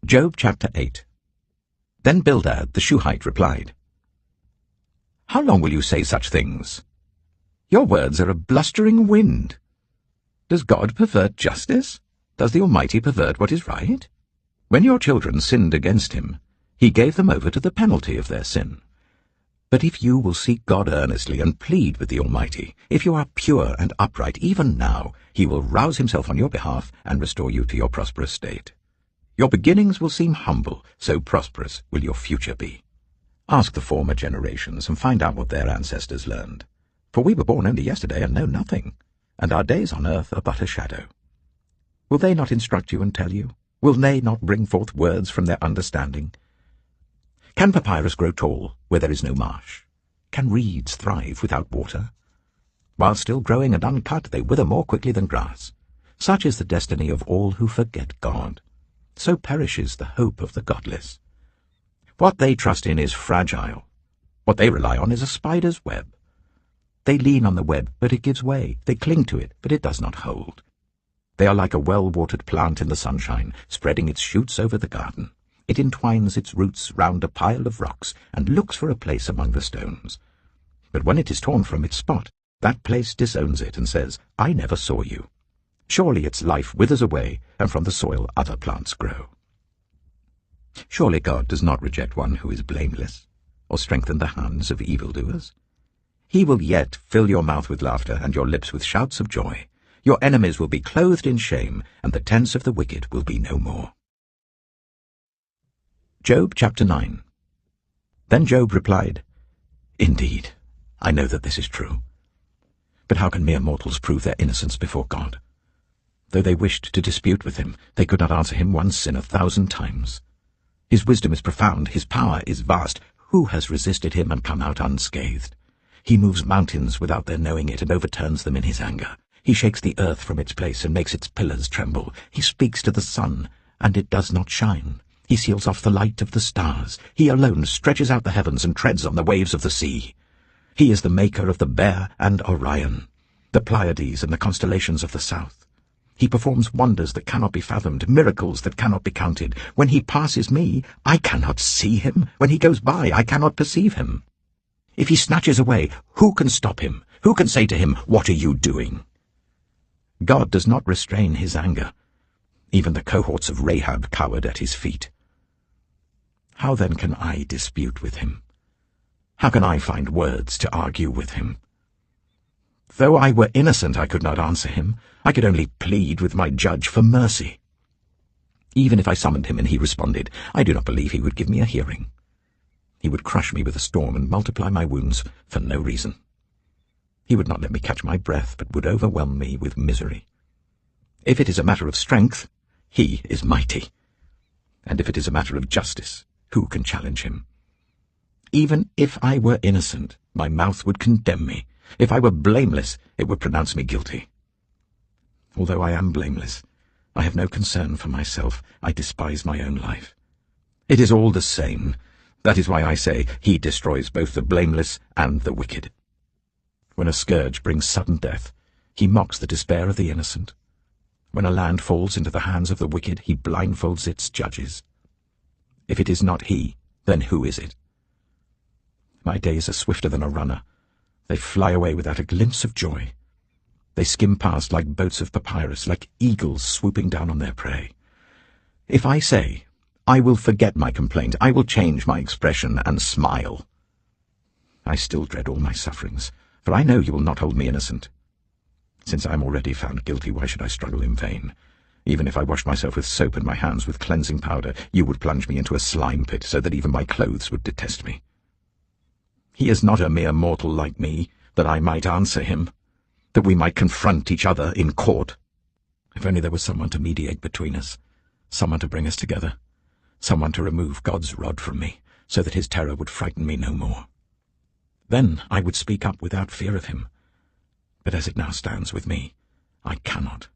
Job chapter 8. Then Bildad the Shuhite replied, How long will you say such things? Your words are a blustering wind. Does God pervert justice? Does the Almighty pervert what is right? When your children sinned against him, he gave them over to the penalty of their sin. But if you will seek God earnestly and plead with the Almighty, if you are pure and upright even now, he will rouse himself on your behalf and restore you to your prosperous state. Your beginnings will seem humble, so prosperous will your future be. Ask the former generations and find out what their ancestors learned. For we were born only yesterday and know nothing, and our days on earth are but a shadow. Will they not instruct you and tell you? Will they not bring forth words from their understanding? Can papyrus grow tall where there is no marsh? Can reeds thrive without water? While still growing and uncut, they wither more quickly than grass. Such is the destiny of all who forget God. So perishes the hope of the godless. What they trust in is fragile. What they rely on is a spider's web. They lean on the web, but it gives way. They cling to it, but it does not hold. They are like a well-watered plant in the sunshine, spreading its shoots over the garden. It entwines its roots round a pile of rocks and looks for a place among the stones. But when it is torn from its spot, that place disowns it and says, I never saw you. Surely its life withers away, and from the soil other plants grow. Surely God does not reject one who is blameless, or strengthen the hands of evildoers. He will yet fill your mouth with laughter and your lips with shouts of joy. Your enemies will be clothed in shame, and the tents of the wicked will be no more. Job chapter 9. Then Job replied, Indeed, I know that this is true. But how can mere mortals prove their innocence before God? Though they wished to dispute with him, they could not answer him one sin 1,000 times. His wisdom is profound, his power is vast. Who has resisted him and come out unscathed? He moves mountains without their knowing it and overturns them in his anger. He shakes the earth from its place and makes its pillars tremble. He speaks to the sun, and it does not shine. He seals off the light of the stars. He alone stretches out the heavens and treads on the waves of the sea. He is the maker of the Bear and Orion, the Pleiades and the constellations of the south. He performs wonders that cannot be fathomed, miracles that cannot be counted. When he passes me, I cannot see him. When he goes by, I cannot perceive him. If he snatches away, who can stop him? Who can say to him, What are you doing? God does not restrain his anger. Even the cohorts of Rahab cowered at his feet. How then can I dispute with him? How can I find words to argue with him? Though I were innocent, I could not answer him. I could only plead with my judge for mercy. Even if I summoned him and he responded, I do not believe he would give me a hearing. He would crush me with a storm and multiply my wounds for no reason. He would not let me catch my breath, but would overwhelm me with misery. If it is a matter of strength, he is mighty. And if it is a matter of justice, who can challenge him? Even if I were innocent, my mouth would condemn me. If I were blameless, it would pronounce me guilty. Although I am blameless, I have no concern for myself. I despise my own life. It is all the same. That is why I say, he destroys both the blameless and the wicked. When a scourge brings sudden death, he mocks the despair of the innocent. When a land falls into the hands of the wicked, he blindfolds its judges. If it is not he, then who is it? My days are swifter than a runner. They fly away without a glimpse of joy. They skim past like boats of papyrus, like eagles swooping down on their prey. If I say, I will forget my complaint, I will change my expression and smile, I still dread all my sufferings, for I know you will not hold me innocent. Since I am already found guilty, why should I struggle in vain? Even if I washed myself with soap and my hands with cleansing powder, you would plunge me into a slime pit so that even my clothes would detest me. He is not a mere mortal like me, that I might answer him, that we might confront each other in court. If only there was someone to mediate between us, someone to bring us together, someone to remove God's rod from me, so that his terror would frighten me no more. Then I would speak up without fear of him. But as it now stands with me, I cannot.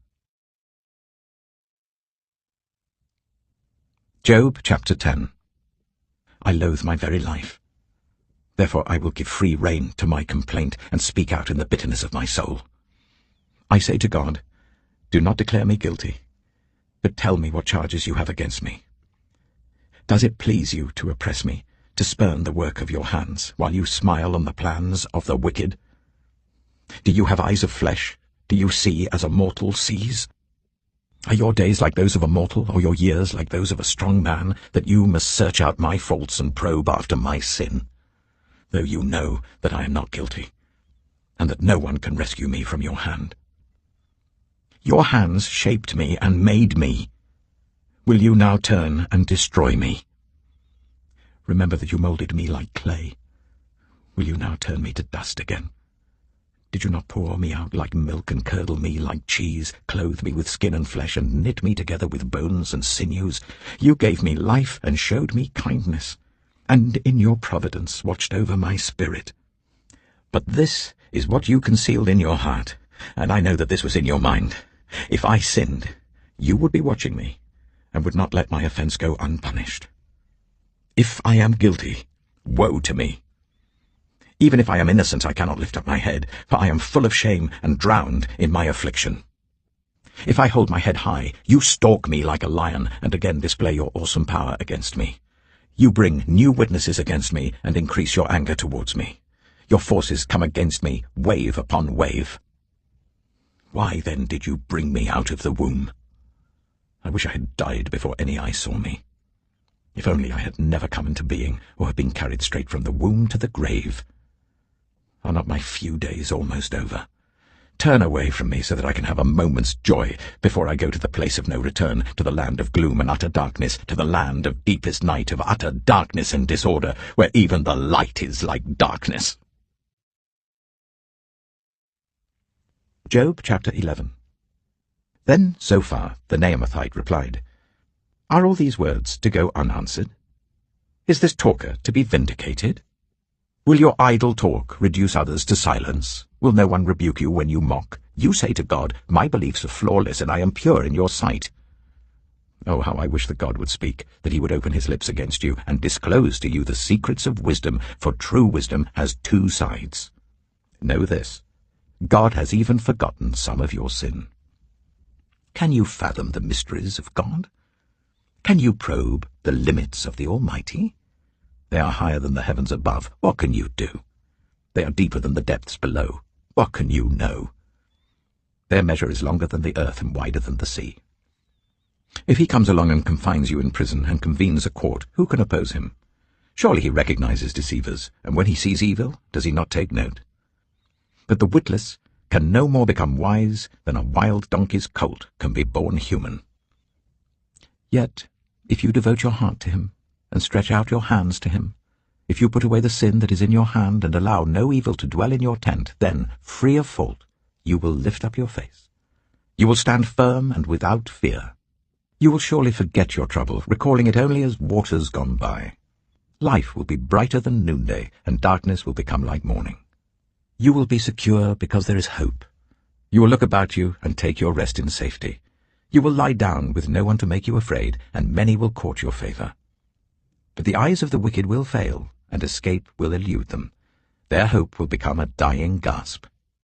Job chapter 10. I loathe my very life. Therefore I will give free rein to my complaint and speak out in the bitterness of my soul. I say to God, do not declare me guilty, but tell me what charges you have against me. Does it please you to oppress me, to spurn the work of your hands, while you smile on the plans of the wicked? Do you have eyes of flesh? Do you see as a mortal sees? Are your days like those of a mortal, or your years like those of a strong man, that you must search out my faults and probe after my sin? Though you know that I am not guilty, and that no one can rescue me from your hand. Your hands shaped me and made me. Will you now turn and destroy me? Remember that you molded me like clay. Will you now turn me to dust again? Did you not pour me out like milk and curdle me like cheese, clothe me with skin and flesh and knit me together with bones and sinews? You gave me life and showed me kindness, and in your providence watched over my spirit. But this is what you concealed in your heart, and I know that this was in your mind. If I sinned, you would be watching me, and would not let my offense go unpunished. If I am guilty, woe to me. Even if I am innocent, I cannot lift up my head, for I am full of shame and drowned in my affliction. If I hold my head high, you stalk me like a lion, and again display your awesome power against me. You bring new witnesses against me, and increase your anger towards me. Your forces come against me, wave upon wave. Why then did you bring me out of the womb? I wish I had died before any eye saw me. If only I had never come into being, or had been carried straight from the womb to the grave. Are not my few days almost over? Turn away from me so that I can have a moment's joy before I go to the place of no return, to the land of gloom and utter darkness, to the land of deepest night, of utter darkness and disorder, where even the light is like darkness. Job chapter 11. Then Zophar the Naamathite replied, Are all these words to go unanswered? Is this talker to be vindicated? Will your idle talk reduce others to silence? Will no one rebuke you when you mock? You say to God, My beliefs are flawless, and I am pure in your sight. Oh, how I wish that God would speak, that he would open his lips against you, and disclose to you the secrets of wisdom, for true wisdom has two sides. Know this, God has even forgotten some of your sin. Can you fathom the mysteries of God? Can you probe the limits of the Almighty? They are higher than the heavens above. What can you do? They are deeper than the depths below. What can you know? Their measure is longer than the earth and wider than the sea. If he comes along and confines you in prison and convenes a court, who can oppose him? Surely he recognizes deceivers, and when he sees evil, does he not take note? But the witless can no more become wise than a wild donkey's colt can be born human. Yet, if you devote your heart to him, and stretch out your hands to him, if you put away the sin that is in your hand and allow no evil to dwell in your tent, then, free of fault, you will lift up your face. You will stand firm and without fear. You will surely forget your trouble, recalling it only as waters gone by. Life will be brighter than noonday, and darkness will become like morning. You will be secure because there is hope. You will look about you and take your rest in safety. You will lie down with no one to make you afraid, and many will court your favor. But the eyes of the wicked will fail, and escape will elude them. Their hope will become a dying gasp.